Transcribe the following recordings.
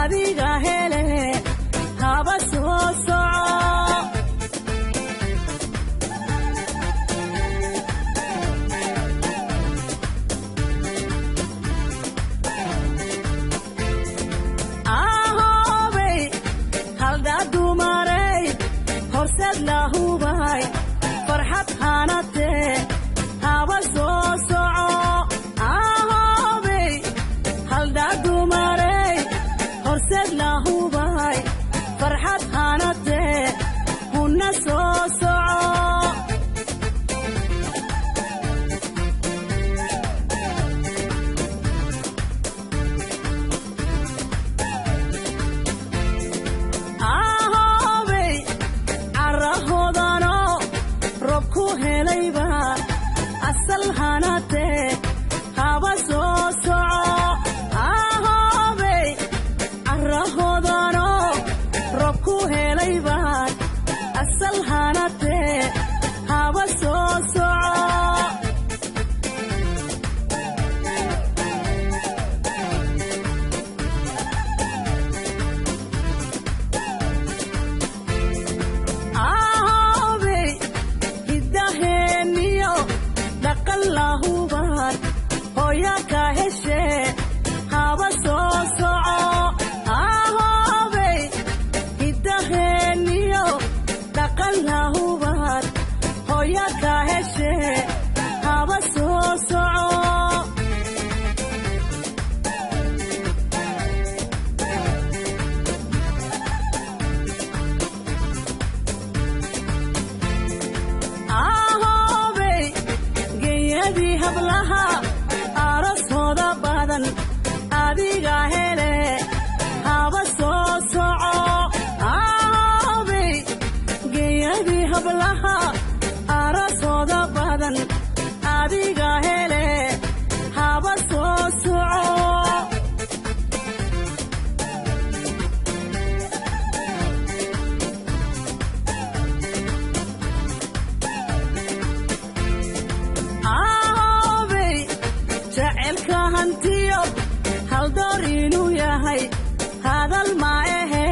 adiga hele haba soo soco ahoobay haldaa dumaray horseed lahubay farxad hanatee haba soo soco ahoobay haldaa dumaray horseed lahubay farxad hanatee huna soo soco ahoobay carahoodano rob ku helayba asal hanatee haba soo soco ahoobay carahoodano rob ku helayba asal hanatee haba soo soco ahoobay hidaheeniyo dhaqan lahuban hooya ka heshee haba soo soco ahoobay hidaheeniyo dhaqan lahuban hooya ka heshee haba soo soco ahoobay geeyadii hablaha arooskooda badan adiga hele haba soo soco ahoobay geeyadii hablaha arooskooda badan adiga hele haba soo soco ahoobay jacelka hantiyo haldoor inuu yahay hadal ma ahe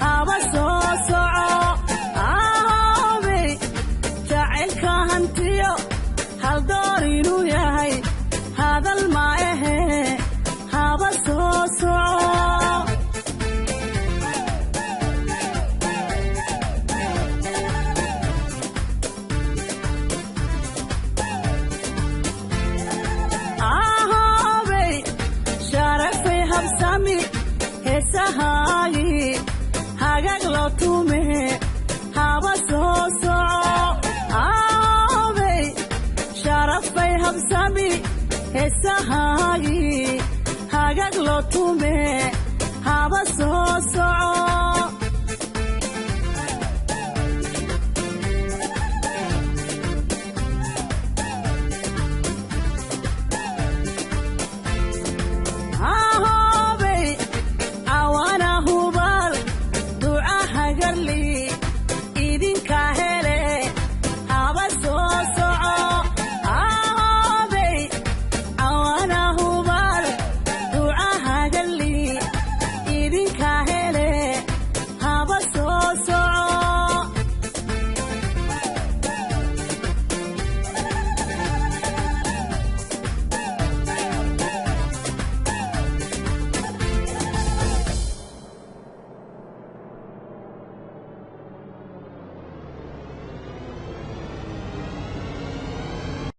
haba soo soco ahoobay jacelka hantiyo haldoor inuu yahay hadal ma ahe haba soo soco ahoobay sharafay habsami heesahaagi hagaag loo tume haba soo soco ahoobay sharafay habsami heesahaagi hagaag loo tume haba soo